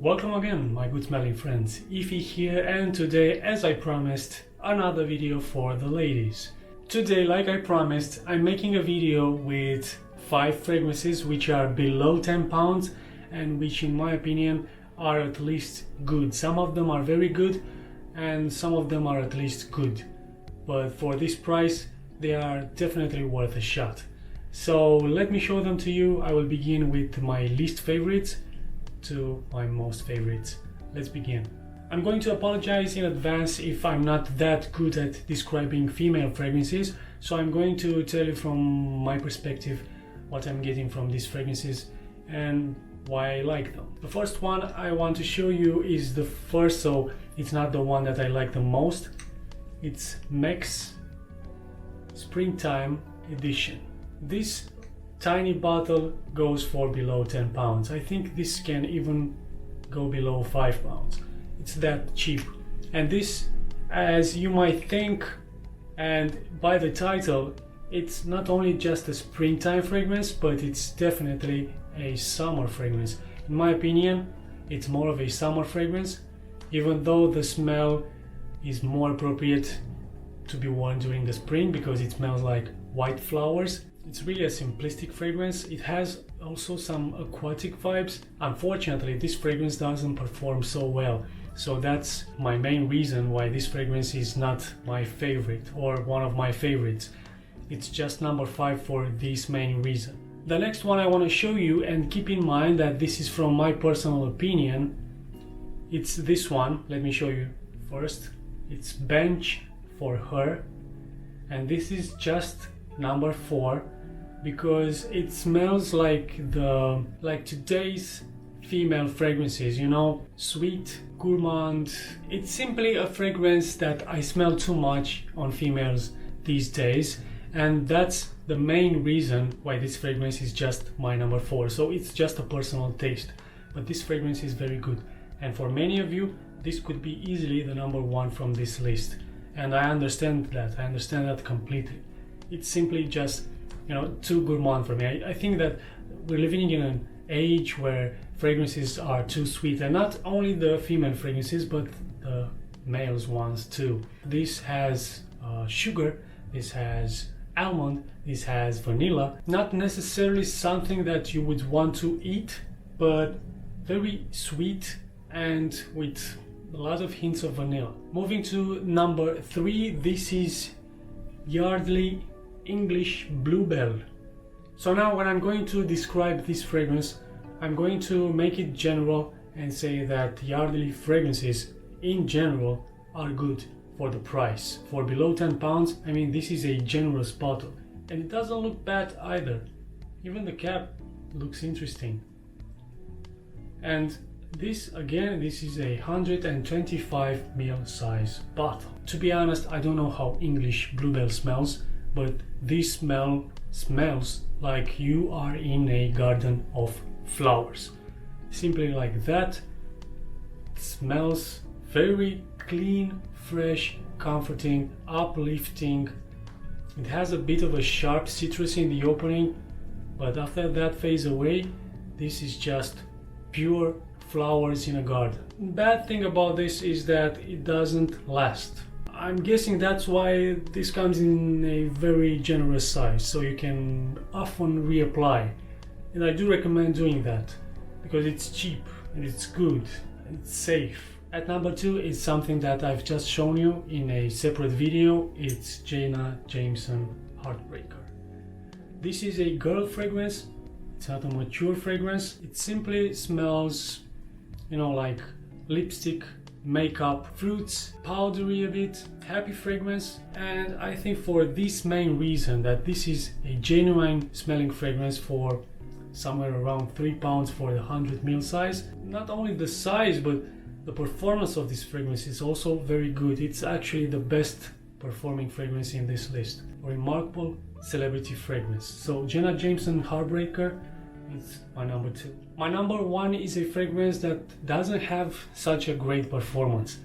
Welcome again, my good smelling friends. Ify here, and today, as I promised, another video for the ladies. Today, like I promised, I'm making a video with 5 fragrances which are below 10 pounds and which in my opinion are at least good. Some of them are very good and some of them are at least good. But for this price, they are definitely worth a shot. So let me show them to you. I will begin with my least favorites to my most favorites. Let's begin. I'm going to apologize in advance if I'm not that good at describing female fragrances, so I'm going to tell you from my perspective what I'm getting from these fragrances and why I like them. The first one I want to show you is the first, so it's not the one that I like the most. It's Mexx Springtime Edition. This tiny bottle goes for below 10 pounds. I think this can even go below 5 pounds. It's that cheap. And this, as you might think, and by the title, it's not only just a springtime fragrance, but it's definitely a summer fragrance. In my opinion, it's more of a summer fragrance, even though the smell is more appropriate to be worn during the spring because it smells like white flowers. It's really a simplistic fragrance. It has also some aquatic vibes. Unfortunately, this fragrance doesn't perform so well. So that's my main reason why this fragrance is not my favorite or one of my favorites. It's just number 5 for this main reason. The next one I want to show you, and keep in mind that this is from my personal opinion, it's this one. Let me show you first. It's Bench for Her, and this is just number 4 because it smells like today's female fragrances, you know, sweet, gourmand. It's simply a fragrance that I smell too much on females these days, and that's the main reason why this fragrance is just my number 4. So it's just a personal taste, but this fragrance is very good, and for many of you this could be easily the number 1 from this list, and I understand that completely. It's simply just, you know, too gourmand for me. I think that we're living in an age where fragrances are too sweet, and not only the female fragrances but the males ones too. This has sugar, this has almond, this has vanilla. Not necessarily something that you would want to eat, but very sweet and with a lot of hints of vanilla. Moving to number 3, this is Yardley English Bluebell. So now when I'm going to describe this fragrance, I'm going to make it general and say that Yardley fragrances in general are good for the price. For below 10 pounds, I mean, this is a generous bottle, and it doesn't look bad either. Even the cap looks interesting. And this is a 125 ml size bottle. To be honest, I don't know how English Bluebell smells, but this smells like you are in a garden of flowers. Simply like that. It smells very clean, fresh, comforting, uplifting. It has a bit of a sharp citrus in the opening, but after that fades away, this is just pure flowers in a garden. Bad thing about this is that it doesn't last. I'm guessing that's why this comes in a very generous size, so you can often reapply, and I do recommend doing that because it's cheap and it's good and it's safe. At number 2 is something that I've just shown you in a separate video. It's Jenna Jameson Heartbreaker. This is a girl fragrance. It's not a mature fragrance. It simply smells, you know, like lipstick, makeup, fruits, powdery a bit, happy fragrance. And I think for this main reason, that this is a genuine smelling fragrance for somewhere around 3 pounds for the 100 ml size. Not only the size, but the performance of this fragrance is also very good. It's actually the best performing fragrance in this list. A remarkable celebrity fragrance. So Jenna Jameson Heartbreaker is my number 2. My number 1 is a fragrance that doesn't have such a great performance,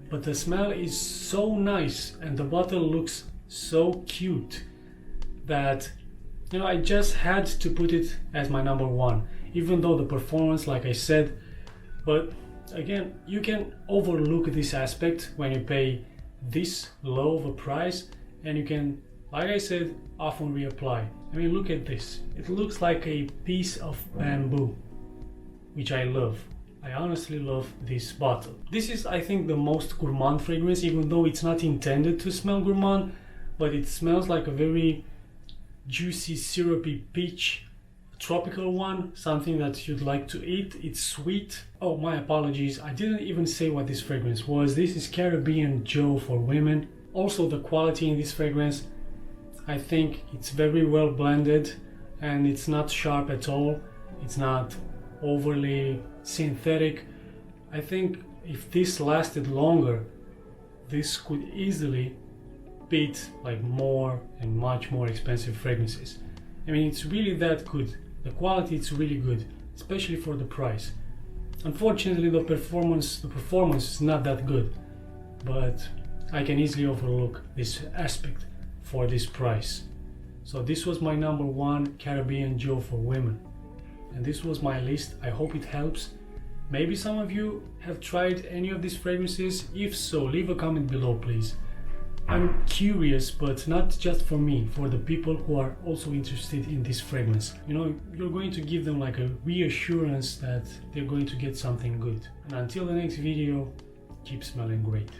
but the smell is so nice and the bottle looks so cute that, you know, I just had to put it as my number 1, even though the performance, like I said, but again, you can overlook this aspect when you pay this low of a price, and you can, like I said, often reapply. I mean, look at this. It looks like a piece of bamboo, which I love. I honestly love this bottle. This is, I think, the most gourmand fragrance, even though it's not intended to smell gourmand, but it smells like a very juicy, syrupy peach, tropical one, something that you'd like to eat. It's sweet. Oh, my apologies, I didn't even say what this fragrance was. This is Caribbean Joe for women. Also, the quality in this fragrance, I think it's very well blended, and it's not sharp at all. It's not overly synthetic. I think if this lasted longer, this could easily beat like more and much more expensive fragrances. I mean, it's really that good. The quality is really good, especially for the price. Unfortunately, the performance is not that good, but I can easily overlook this aspect for this price. So this was my number one Caribbean Joe for women, and this was my list. I hope it helps. Maybe some of you have tried any of these fragrances. If so, leave a comment below, please. I'm curious, but not just for me, for the people who are also interested in this fragrance. You know, you're going to give them like a reassurance that they're going to get something good. And until the next video, keep smelling great.